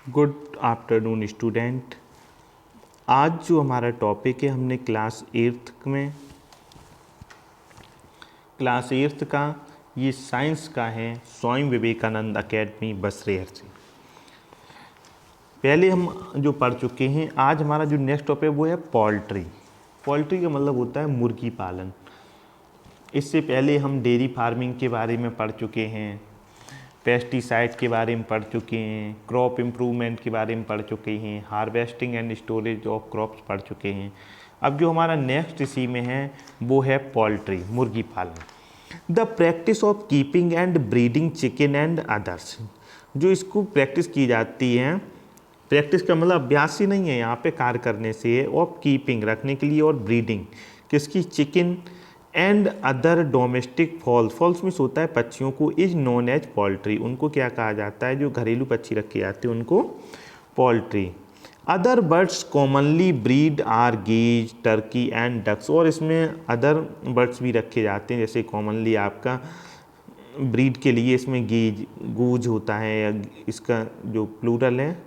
Good afternoon student. आज जो हमारा टॉपिक है हमने क्लास एट्थ का ये साइंस का है स्वामी विवेकानंद एकेडमी बसरेहर से। पहले हम जो पढ़ चुके हैं, आज हमारा जो नेक्स्ट टॉपिक वो है पोल्ट्री। पोल्ट्री का मतलब होता है मुर्गी पालन। इससे पहले हम डेयरी फार्मिंग के बारे में पढ़ चुके हैं, पेस्टिसाइड के बारे में पढ़ चुके हैं, क्रॉप इम्प्रूवमेंट के बारे में पढ़ चुके हैं, harvesting and storage of crops पढ़ चुके हैं। अब जो हमारा नेक्स्ट इसी में है वो है पोल्ट्री, मुर्गी पालन। The practice of keeping and breeding chicken and others. जो इसको प्रैक्टिस की जाती है, प्रैक्टिस का मतलब अभ्यास ही नहीं है, यहाँ पे कार्य करने से है, ऑफ कीपिंग रखने के लिए और ब्रीडिंग किसकी, chicken and other domestic fowls means होता है पक्षियों को, इज नोन एज पोल्ट्री। उनको क्या कहा जाता है, जो घरेलू पक्षी रखे जाते हैं उनको poultry. Other birds commonly breed are geese, turkey and ducks. और इसमें अदर बर्ड्स भी रखे जाते हैं, जैसे कॉमनली आपका ब्रीड के लिए इसमें गेज गूज होता है, या इसका जो प्लूरल है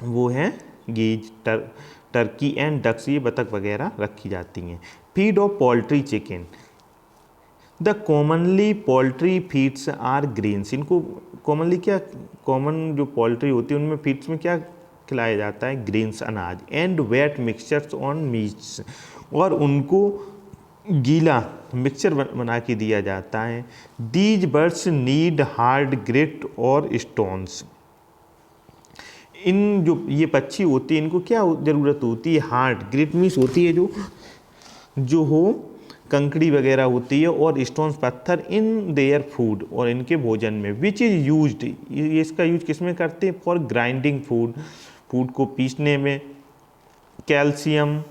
वो है गेज, टर्की एंड डक्स, ये बतख वगैरह रखी जाती हैं। Feed of poultry chicken. The commonly poultry feeds are grains. इनको कॉमनली क्या, कॉमन जो पोल्ट्री होती है उनमें फीड्स में क्या खिलाया जाता है, ग्रेन्स अनाज, and wet mixtures on meats. और उनको गीला मिक्सचर बना के दिया जाता है। These birds need hard grit और स्टोन्स। इन जो ये पक्षी होती है इनको क्या ज़रूरत होती है, हार्ड ग्रिट मीन्स होती है जो हो कंकड़ी वगैरह होती है, और स्टोन्स पत्थर, इन देयर फूड और इनके भोजन में, विच इज़ यूज्ड, ये इसका यूज किस में करते हैं, फॉर ग्राइंडिंग फूड को पीसने में। Calcium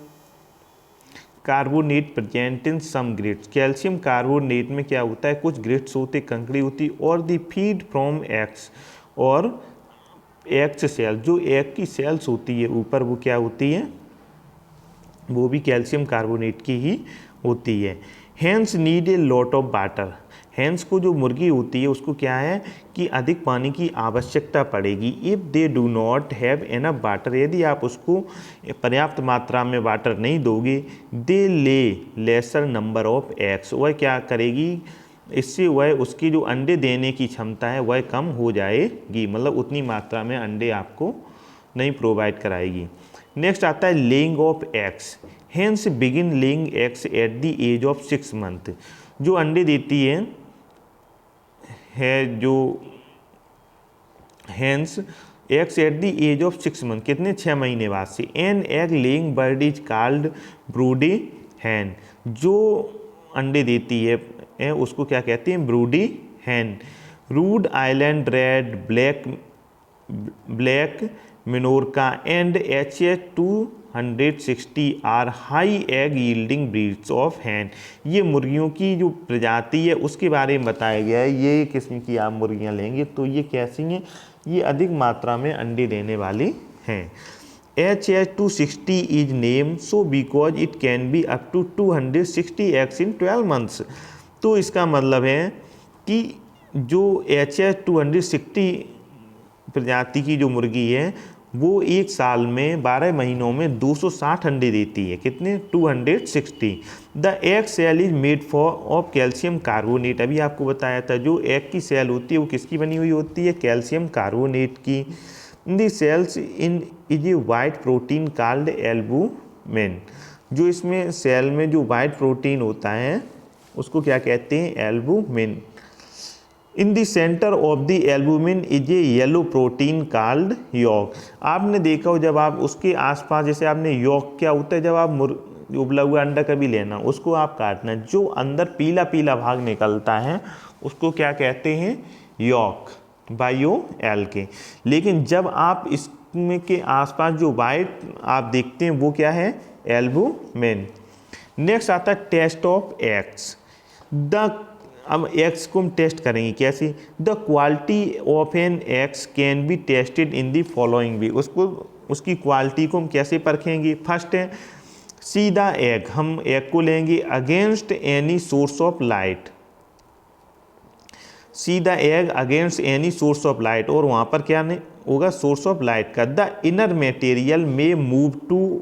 carbonate present in some grits. Calcium carbonate में क्या होता है, कुछ ग्रिट्स होते, कंकड़ी होती, और दी फीड फ्रॉम एग्स, और एग्स सेल, जो एग की सेल्स होती है ऊपर वो क्या होती है, वो भी कैल्शियम कार्बोनेट की ही होती है। Hens need a lot of water. Hens को जो मुर्गी होती है उसको क्या है कि अधिक पानी की आवश्यकता पड़ेगी। If they do not have enough water, यदि आप उसको पर्याप्त मात्रा में वाटर नहीं दोगे, दे ले लेसर नंबर ऑफ एग्स, वह क्या करेगी, इससे वह उसकी जो अंडे देने की क्षमता है वह कम हो जाएगी, मतलब उतनी मात्रा में अंडे आपको नहीं प्रोवाइड कराएगी। नेक्स्ट आता है laying of eggs. Hens begin laying eggs at the age of 6 month. जो अंडे देती है जो hens eggs at the age of 6 month, कितने, 6 महीने बाद से। An egg laying bird is called broody hen. जो अंडे देती है उसको क्या कहते हैं, broody hen. Rhode Island Red, black Minorca and HH260 are high egg yielding breeds of hen. ये मुर्गियों की जो प्रजाति है उसके बारे में बताया गया है। ये किस्म की आप मुर्गियां लेंगे तो ये कैसी हैं, ये अधिक मात्रा में अंडे देने वाली हैं। HH260 is name so because it can be up to 260 eggs in 12 months. तो इसका मतलब है कि जो HH260 प्रजाति की जो मुर्गी है वो एक साल में 12 महीनों में 260 अंडे देती है। कितने, 260। The egg shell is made for of calcium carbonate. अभी आपको बताया था जो एग की सेल होती है वो किसकी बनी हुई होती है, कैल्शियम कार्बोनेट की। The shells in is a white protein called albumin. जो इसमें सेल में जो वाइट प्रोटीन होता है उसको क्या कहते हैं, albumin. In the centre of the albumin is a yellow protein called yolk. आपने देखा हो जब आप उसके आसपास, जैसे आपने यॉक क्या होता है, जब आप उबला हुआ अंडा कभी लेना उसको आप काटना, जो अंदर पीला पीला भाग निकलता है उसको क्या कहते हैं, यॉक, बायो एल के। लेकिन जब आप इसमें के आसपास जो वाइट आप देखते हैं वो क्या है, एल्बुमिन। नेक्स्ट आता है टेस्ट ऑफ एग्स। अब एग्स को हम टेस्ट करेंगे कैसे, the quality of an eggs can be tested in the following way. उसकी क्वालिटी को हम कैसे परखेंगे, फर्स्ट है सीधा एग, हम एग को लेंगे against any source of light. See the egg against any source of light, और वहाँ पर क्या नहीं होगा, सोर्स ऑफ लाइट का। द इनर मटेरियल में मूव टू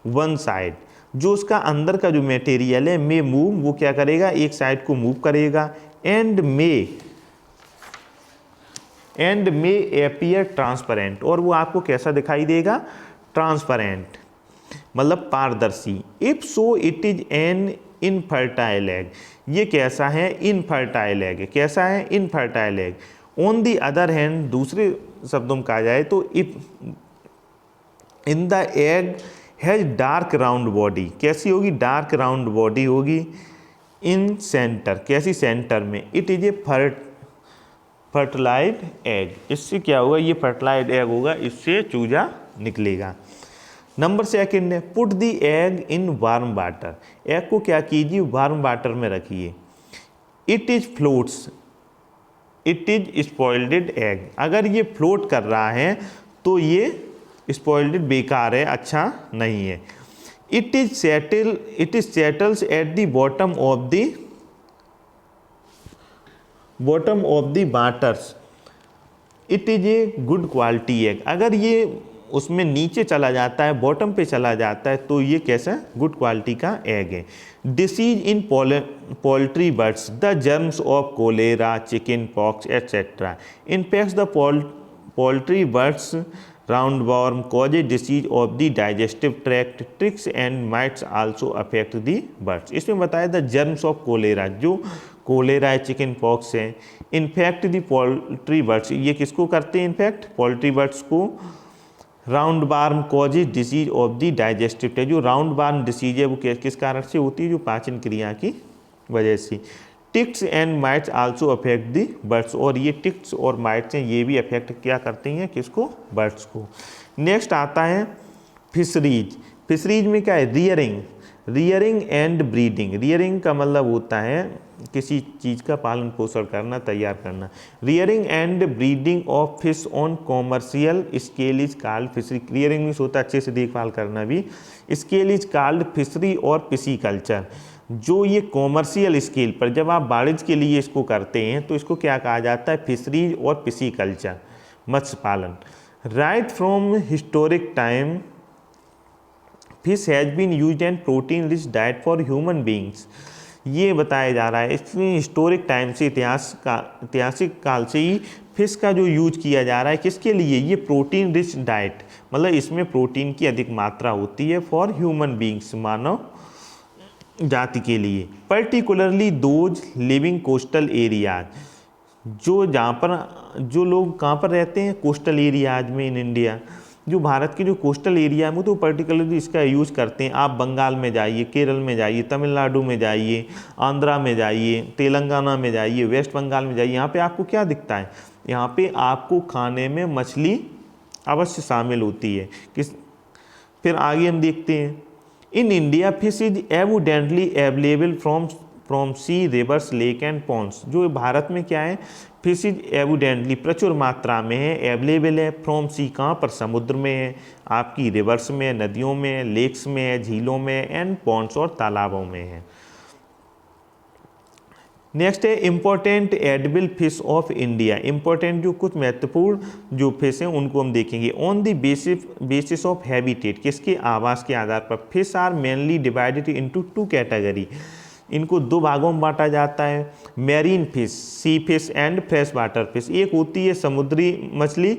वन साइड, जो उसका अंदर का जो मटेरियल है मे मूव, वो क्या करेगा, एक साइड को मूव करेगा। एंड मे एपियर ट्रांसपेरेंट, और वो आपको कैसा दिखाई देगा, ट्रांसपेरेंट मतलब पारदर्शी। If so it is an infertile egg, ये कैसा है, इनफर्टाइल एग है। कैसा है, infertile egg. On the other hand, दूसरे शब्दों में कहा जाए तो, if in the egg has dark round body, कैसी होगी, डार्क राउंड बॉडी होगी। इन सेंटर, कैसी, सेंटर में। It is a fertilised egg, इससे क्या होगा, ये फर्टिलाइज्ड एग होगा, इससे चूजा निकलेगा। नंबर सेकंड है, put the egg in warm water, egg को क्या कीजिए, वार्म वाटर में रखिए। It is floats, it is spoiled egg, अगर ये फ्लोट कर रहा है तो ये स्पॉइल्ड बेकार है, अच्छा नहीं है। It is settles at the bottom of the waters, it is a good quality egg, अगर ये उसमें नीचे चला जाता है, बॉटम पे चला जाता है, तो ये कैसा, गुड क्वालिटी का एग है। Disease in poultry birds, the germs of cholera, chicken pox etcetera infects the poultry birds roundworm, causes disease of the digestive tract, ticks and mites also affect the birds. इसमें बताया the germs of cholera, जो cholera है, chicken pox है, infect the poultry birds, ये किसको करते हैं infect, poultry birds को। Roundworm causes disease of the digestive tract, जो राउंड बार्म डिसीज है वो किस कारण से होती है, जो पाचन क्रिया की वजह से। Ticks and mites also affect the birds, और ये टिक्स और माइट्स हैं, ये भी अफेक्ट क्या करती हैं, किसको, बर्ड्स को। नेक्स्ट आता है फिशरीज। फिशरीज में क्या है, रियरिंग एंड ब्रीडिंग। रियरिंग का मतलब होता है किसी चीज़ का पालन पोषण करना, तैयार करना। Rearing and breeding of fish on commercial scale is called fishery. Rearing means होता है अच्छे से देखभाल करना भी, स्केल इज कॉल्ड फिशरी और पिसीकल्चर। जो ये कॉमर्शियल स्केल पर जब आप वाणिज्य के लिए इसको करते हैं तो इसको क्या कहा जाता है, फिशरीज और पिसीकल्चर, मत्स्य पालन। Right from historic time fish has been used and protein rich diet for human beings. ये बताया जा रहा है, इसमें हिस्टोरिक टाइम से, ऐतिहासिक काल से ही फिश का जो यूज किया जा रहा है, किसके लिए, ये प्रोटीन रिच डाइट, मतलब इसमें प्रोटीन की अधिक मात्रा होती है फॉर ह्यूमन बींग्स, मानव जाति के लिए। Particularly those living coastal areas, जो लोग कहाँ पर रहते हैं, कोस्टल एरियाज में इन इंडिया, जो भारत के जो कोस्टल एरिया में, तो पर्टिकुलरली इसका यूज़ करते हैं। आप बंगाल में जाइए, केरल में जाइए, तमिलनाडु में जाइए, आंध्रा में जाइए, तेलंगाना में जाइए, वेस्ट बंगाल में जाइए, यहाँ पे आपको क्या दिखता है, यहाँ पे आपको खाने में मछली अवश्य शामिल होती है। फिर आगे हम देखते हैं, in India fish is evidently available from sea, rivers, lake and ponds. जो भारत में क्या है, फिश इज एविडेंटली प्रचुर मात्रा में है, अवेलेबल है, फ्रॉम सी, कहाँ पर, समुद्र में है, आपकी रिवर्स में, नदियों में, लेक्स में है, झीलों में, एंड पॉन्ड्स और तालाबों में है। नेक्स्ट है important edible fish of India. Important जो कुछ महत्वपूर्ण जो फिश हैं उनको हम देखेंगे। On the basis of habitat, किसके, आवास के आधार पर। Fish are mainly divided into 2 category, इनको 2 भागों में बांटा जाता है। Marine fish, sea fish and fresh water fish. एक होती है समुद्री मछली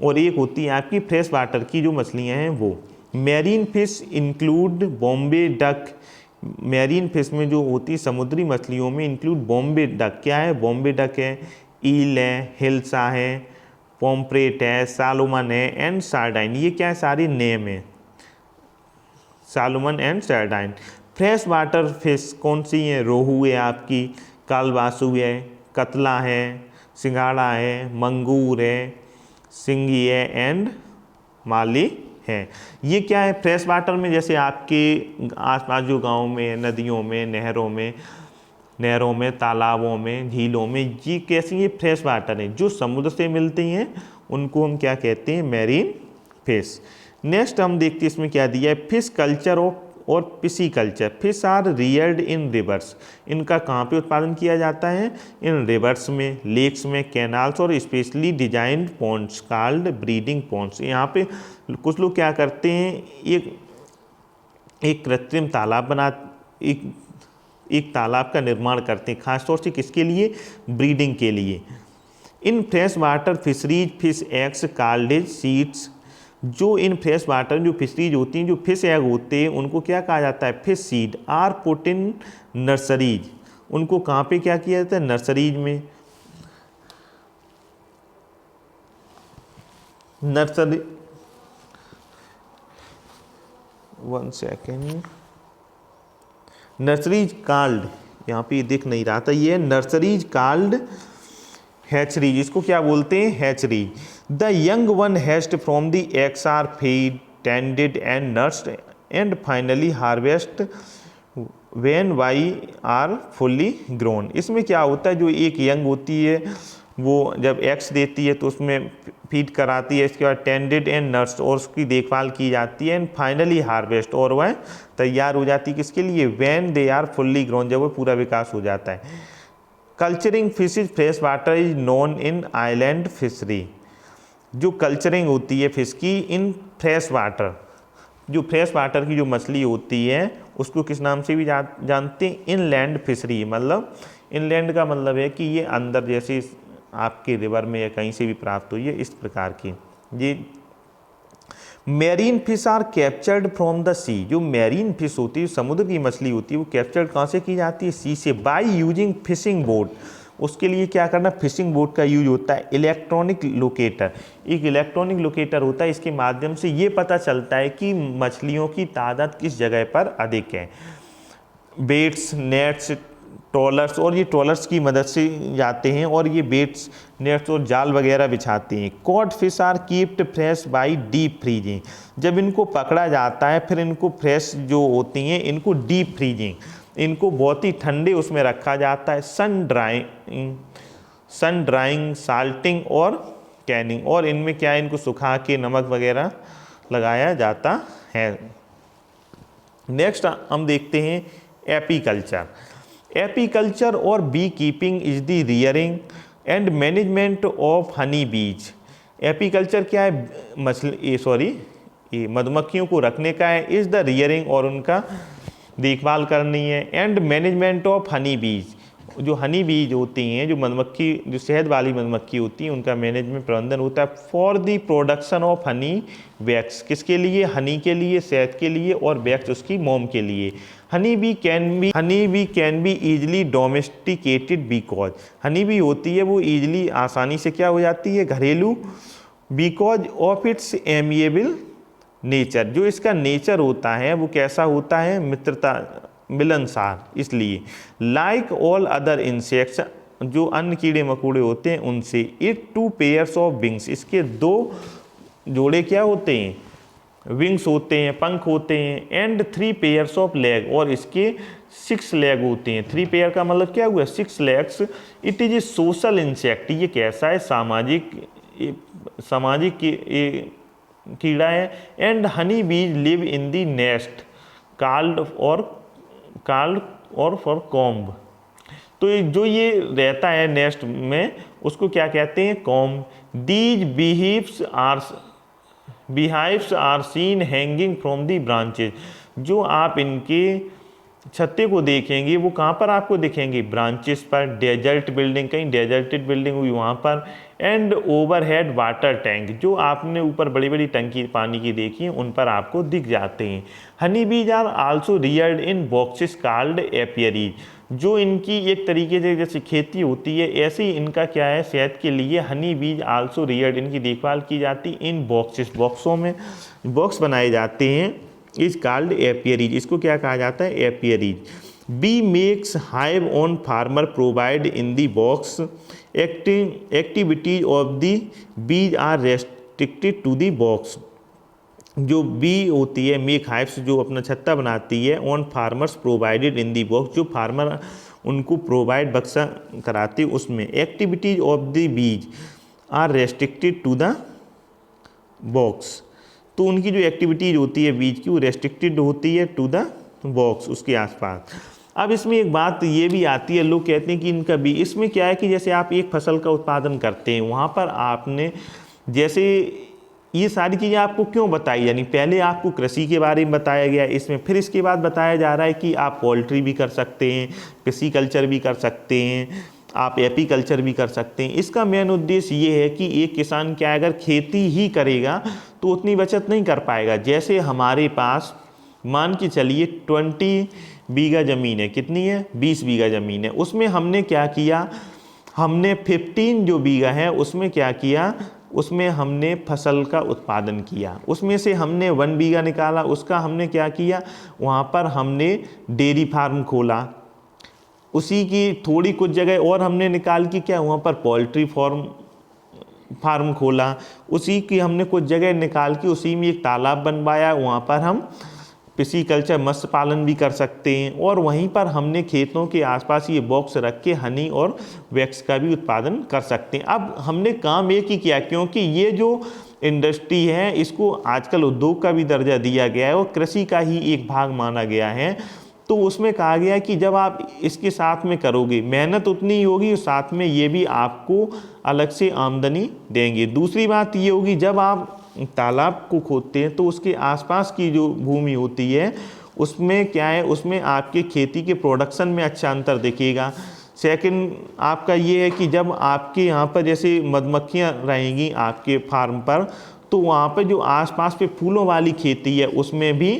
और एक होती है आपकी फ्रेश वाटर की जो मछलियां हैं वो। Marine fish include Bombay duck. Marine fish में जो होती है समुद्री मछलियों में इंक्लूड बॉम्बे डक, क्या है, बॉम्बे डक है, ईल है, हिल्सा है, पॉम्प्रेट है, सालोमन है एंड सार्डाइन। ये क्या है, सारी नेम है, Salomon and sardine. Fresh water fish कौन सी है, रोहू है आपकी, कालबासु है, कतला है, सिंघाड़ा है, मंगूर है, सिंगी है एंड माली है। ये क्या है, फ्रेश वाटर में जैसे आपके आसपास जो गाँव में, नदियों में, नहरों में, तालाबों में, झीलों में, ये कैसी, ये फ्रेश वाटर है, जो समुद्र से मिलती हैं उनको हम क्या कहते हैं, मैरीन फिश। नेक्स्ट हम देखते हैं इसमें क्या दिया है, फिश कल्चर ऑफ और pisciculture. Fish are reared in rivers, इनका कहाँ पे उत्पादन किया जाता है? इन रिवर्स में, लेक्स में, कैनाल्स और specially designed ponds called breeding ponds. यहाँ पे कुछ लोग क्या करते हैं, एक कृत्रिम तालाब एक तालाब का निर्माण करते हैं, खासतौर से किसके लिए? ब्रीडिंग के लिए। In fresh water fisheries fish eggs called as seeds, जो इन फ्रेश वाटर जो फिशरीज होती हैं, जो फिश एग होते हैं, उनको क्या कहा जाता है? Fish seed. Are put in nurseries, उनको कहाँ पे क्या किया जाता है? नर्सरीज में। नर्सरी, 1 सेकेंड, नर्सरीज कॉल्ड, यहाँ पे दिख नहीं रहा था, ये नर्सरीज कॉल्ड हैचरीज, इसको क्या बोलते हैं? Hatchery. The young one hatched from the eggs are feed tended and nursed and finally harvest when they are fully grown. इसमें क्या होता है, जो एक यंग होती है वो जब एग्स देती है तो उसमें फीड कराती है, इसके बाद टेंडेड एंड नर्स्ड और उसकी देखभाल की जाती है, एंड फाइनली हार्वेस्ट और वह तैयार हो जाती है किसके लिए? When they are fully grown, जब वो पूरा विकास हो जाता है। Culturing fishes fresh water is known in island fishery, जो कल्चरिंग होती है फिश की इन फ्रेश वाटर, जो फ्रेश वाटर की जो मछली होती है उसको किस नाम से भी जानते हैं? Inland fishery. मतलब इनलैंड का मतलब है कि ये अंदर जैसे आपके रिवर में या कहीं से भी प्राप्त हुई है, इस प्रकार की। ये marine fish are captured from the sea, जो मैरीन फिश होती है, समुद्र की मछली होती है, वो कैप्चर्ड कहाँ से की जाती है? सी से। बाय यूजिंग फिशिंग बोट, उसके लिए क्या करना? फिशिंग बोट का यूज होता है। इलेक्ट्रॉनिक लोकेटर, एक इलेक्ट्रॉनिक लोकेटर होता है, इसके माध्यम से ये पता चलता है कि मछलियों की तादाद किस जगह पर अधिक है। बेट्स, नेट्स, ट्रॉलर्स, और ये ट्रॉलर्स की मदद से जाते हैं और ये बेट्स, नेट्स और जाल वगैरह बिछाते हैं। Caught fish are kept fresh by deep freezing, जब इनको पकड़ा जाता है फिर इनको फ्रेश जो होती हैं इनको डीप फ्रीजिंग, इनको बहुत ही ठंडे उसमें रखा जाता है। सन ड्राइंग, साल्टिंग और कैनिंग, और इनमें क्या है, इनको सुखा के नमक वगैरह लगाया जाता है। नेक्स्ट हम देखते हैं एपीकल्चर। एपीकल्चर और bee keeping is the rearing and management of honey bees. Apiculture क्या है? मधुमक्खियों को रखने का है। इज द रियरिंग, और उनका देखभाल करनी है। एंड मैनेजमेंट ऑफ हनी बीज, जो हनी बीज होती हैं, जो मधुमक्खी, जो शहद वाली मधुमक्खी होती है, उनका मैनेजमेंट प्रबंधन होता है। For the production of honey wax, किसके लिए? हनी के लिए, शहद के लिए, और वैक्स उसकी मोम के लिए। Honey bee can be easily domesticated because, honey bee होती है वो ईजिली, आसानी से क्या हो जाती है? घरेलू। Because of its amiable nature, जो इसका नेचर होता है वो कैसा होता है? मित्रता, मिलनसार। इसलिए लाइक ऑल अदर इंसेक्ट्स, जो अन्य कीड़े मकोड़े होते हैं उनसे, इट 2 पेयर्स ऑफ विंग्स, इसके 2 जोड़े क्या होते हैं? विंग्स होते हैं, पंख होते हैं। एंड 3 पेयर्स ऑफ लेग, और इसके 6 लेग होते हैं। 3 पेयर का मतलब क्या हुआ? 6 legs. It is A social insect, ये कैसा है? सामाजिक कीड़ा है। एंड हनी बीज live in the nest called और फॉर कॉम्ब, तो जो ये रहता है नेस्ट में उसको क्या कहते हैं? Comb. These beehives are seen hanging from the branches, जो आप इनके छत्ते को देखेंगे वो कहाँ पर आपको दिखेंगे? ब्रांचेस पर। डेजर्ट बिल्डिंग, कहीं डेजर्टेड बिल्डिंग हुई वहाँ पर। एंड ओवरहेड वाटर टैंक, जो आपने ऊपर बड़ी बड़ी टंकी पानी की देखी है उन पर आपको दिख जाते हैं। Honey bees are also reared in boxes called apiaries, जो इनकी एक तरीके से जैसे खेती होती है ऐसे ही इनका क्या है? शहद के लिए हनी बीज आल्सो रियर्ड, इनकी देखभाल की जाती इन बॉक्सेस, बॉक्सों में बॉक्स बनाए जाते हैं। इज कॉल्ड एपियरीज, इसको क्या कहा जाता है? Apiaries. Bee makes hive on farmer provide in the box, activities of the bees are restricted to the box, जो बी होती है मेक हाइव्स, जो अपना छत्ता बनाती है, on farmers provided in the box, जो फार्मर उनको प्रोवाइड बक्सा कराते उसमें। Activities of the bees are restricted to the box, तो उनकी जो एक्टिविटीज़ होती है बीज की वो रेस्ट्रिक्टेड होती है टू द बॉक्स, उसके आसपास। अब इसमें एक बात ये भी आती है, लोग कहते हैं कि इनका भी, इसमें क्या है कि जैसे आप एक फसल का उत्पादन करते हैं, वहाँ पर आपने जैसे ये सारी चीज़ें आपको क्यों बताई, यानी पहले आपको कृषि के बारे में बताया गया इसमें, फिर इसके बाद बताया जा रहा है कि आप पोल्ट्री भी कर सकते हैं, कृषि कल्चर भी कर सकते हैं, आप एपीकल्चर भी कर सकते हैं। इसका मेन उद्देश्य ये है कि एक किसान क्या अगर खेती ही करेगा तो उतनी बचत नहीं कर पाएगा। जैसे हमारे पास मान के चलिए 20 बीघा ज़मीन है, कितनी है, 20 बीघा ज़मीन है, उसमें हमने क्या किया, हमने 15 जो बीघा है उसमें क्या किया, उसमें हमने फसल का उत्पादन किया, उसमें से हमने 1 बीघा निकाला, उसका हमने क्या किया, वहाँ पर हमने डेयरी फार्म खोला, उसी की थोड़ी कुछ जगह और हमने निकाल के क्या वहाँ पर पोल्ट्री फार्म खोला, उसी की हमने कुछ जगह निकाल के उसी में एक तालाब बनवाया, वहाँ पर हम पिसीकल्चर मत्स्य पालन भी कर सकते हैं, और वहीं पर हमने खेतों के आसपास ये बॉक्स रख के हनी और वैक्स का भी उत्पादन कर सकते हैं। अब हमने काम एक ही किया, क्योंकि ये जो इंडस्ट्री है इसको आजकल उद्योग का भी दर्जा दिया गया है और कृषि का ही एक भाग माना गया है। तो उसमें कहा गया कि जब आप इसके साथ में करोगे मेहनत उतनी ही होगी और साथ में ये भी आपको अलग से आमदनी देंगे। दूसरी बात ये होगी, जब आप तालाब को खोदते हैं तो उसके आसपास की जो भूमि होती है उसमें क्या है, उसमें आपके खेती के प्रोडक्शन में अच्छा अंतर दिखेगा। सेकंड आपका ये है कि जब आपके यहाँ पर जैसे मधुमक्खियाँ रहेंगी आपके फार्म पर, तो वहाँ पर जो आसपास पे फूलों वाली खेती है उसमें भी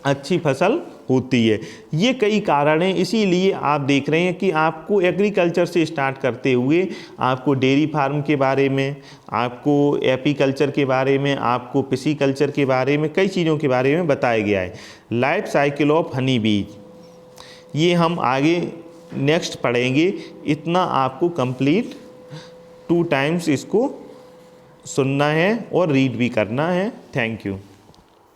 अच्छी फसल होती है। ये कई कारण हैं, इसीलिए आप देख रहे हैं कि आपको एग्रीकल्चर से स्टार्ट करते हुए आपको डेयरी फार्म के बारे में, आपको एपीकल्चर के बारे में, आपको पिसीकल्चर के बारे में, कई चीज़ों के बारे में बताया गया है। लाइफ साइकिल ऑफ हनी बीज ये हम आगे नेक्स्ट पढ़ेंगे। इतना आपको कंप्लीट 2 टाइम्स इसको सुनना है और रीड भी करना है। Thank you.